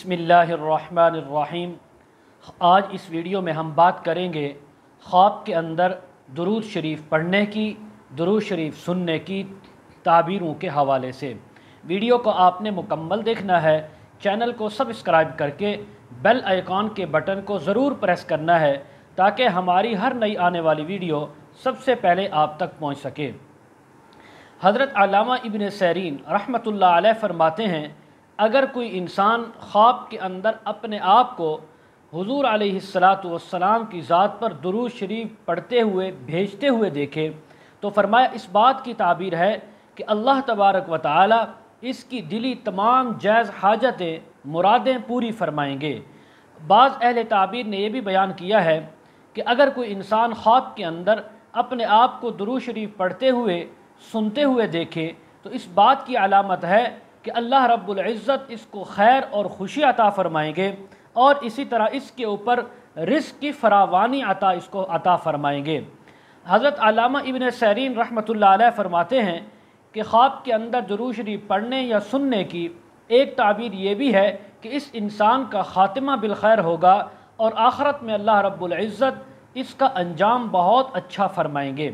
बिस्मिल्लाहिर्रहमानिर्रहीम। आज इस वीडियो में हम बात करेंगे ख्वाब के अंदर दुरूद शरीफ पढ़ने की, दुरूद शरीफ सुनने की ताबीरों के हवाले से। वीडियो को आपने मुकम्मल देखना है। चैनल को सब्सक्राइब करके बेल आइकॉन के बटन को ज़रूर प्रेस करना है ताकि हमारी हर नई आने वाली वीडियो सबसे पहले आप तक पहुंच सके। हज़रत अल्लामा इब्न सीरीन रहमतुल्लाह अलैह फरमाते हैं, अगर कोई इंसान ख्वाब के अंदर अपने आप को हुज़ूर अलैहिस्सलातु वस्सलाम की ज़ात पर दुरूद शरीफ पढ़ते हुए भेजते हुए देखे तो फरमाया इस बात की ताबीर है कि अल्लाह तबारक व तआला इसकी दिली तमाम जायज़ हाजतें मुरादें पूरी फरमाएंगे। बाज़ अहले ताबीर ने यह भी बयान किया है कि अगर कोई इंसान ख्वाब के अंदर अपने आप को दुरूद शरीफ पढ़ते हुए सुनते हुए देखे तो इस बात की अलामत है कि अल्लाह रब्बुल इज़्ज़त इसको खैर और खुशी अता फरमाएंगे और इसी तरह इसके ऊपर रिज़्क़ की फरावानी इसको अता फरमाएंगे। हज़रत अल्लामा इब्न सीरीन रहमतुल्लाह अलैह फरमाते हैं कि ख्वाब के अंदर दुरूद शरीफ पढ़ने या सुनने की एक ताबीर ये भी है कि इस इंसान का ख़ातिमा बिलखैर होगा और आखिरत में अल्लाह रब्बुल इज़्ज़त इसका अंजाम बहुत अच्छा फरमाएंगे।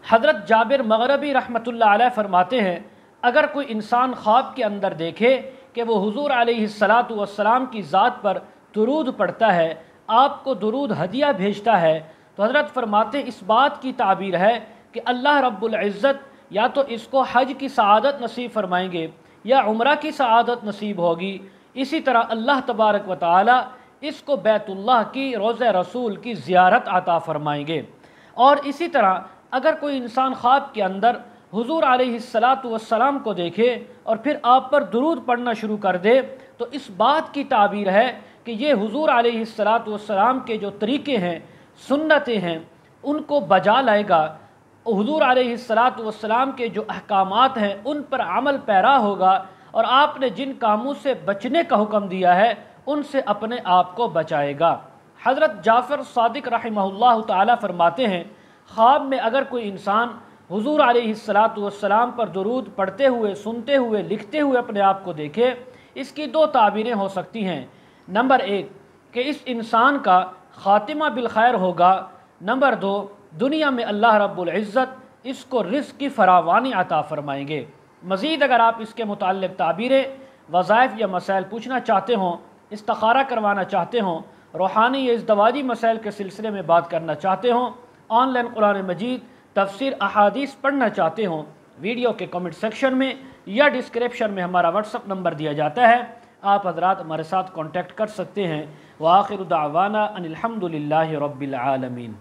हज़रत जाबिर मग़रबी रहमतुल्लाह अलैह फरमाते हैं, अगर कोई इंसान ख्वाब के अंदर देखे कि वो हुज़ूर अलैहिस्सलातु वस्सलाम की ज़ात पर दुरूद पढ़ता है, आपको दुरूद हदिया भेजता है, तो हज़रत फरमाते इस बात की ताबीर है कि अल्लाह रब्बुल इज़्ज़त या तो इसको हज की सआदत नसीब फरमाएंगे या उम्रा की सआदत नसीब होगी। इसी तरह अल्लाह तबारक व तआला इसको बैतुल्लाह की, रोज़े रसूल की ज़ियारत अता फरमाएंगे। और इसी तरह अगर कोई इंसान ख्वाब के अंदर हुज़ूर अलैहिस्सलातु वस्सलाम को देखे और फिर आप पर दुरूद पढ़ना शुरू कर दे तो इस बात की ताबीर है कि ये हुज़ूर अलैहिस्सलातु वस्सलाम के जो तरीक़े हैं, सुन्नतें हैं, उनको बजा लाएगा। हुज़ूर अलैहिस्सलातु वस्सलाम के जो अहकामात हैं उन पर अमल पैरा होगा और आपने जिन कामों से बचने का हुक्म दिया है उनसे अपने आप को बचाएगा। हज़रत जाफ़र सादिक रहमहुल्लाह ताला फरमाते हैं, ख्वाब में अगर कोई इंसान हुज़ूर अलैहिस्सलातु वस्सलाम पर दुरूद पढ़ते हुए, सुनते हुए, लिखते हुए अपने आप को देखे, इसकी दो ताबीरें हो सकती हैं। नंबर एक कि इस इंसान का ख़ातिमा बिलखैर होगा। नंबर दो, दुनिया में अल्लाह रब्बुल इज़्ज़त इसको रिज़्क़ की फरावानी अता फरमाएंगे। मज़ीद अगर आप इसके मुताल्लिक़ ताबीरें, वज़ाइफ़ या मसाइल पूछना चाहते हों, इस्तिखारा करवाना चाहते हों, रूहानी या इज़्दवाजी मसाइल के सिलसिले में बात करना चाहते हों, ऑनलाइन कुरान मजीद तफसीर अहादीस पढ़ना चाहते हों, वीडियो के कमेंट सेक्शन में या डिस्क्रिप्शन में हमारा व्हाट्सअप नंबर दिया जाता है, आप हज़रात हमारे साथ कांटेक्ट कर सकते हैं। व आखिर दावाना अनिल हम्दुलिल्लाहि रब्बिल आलमीन।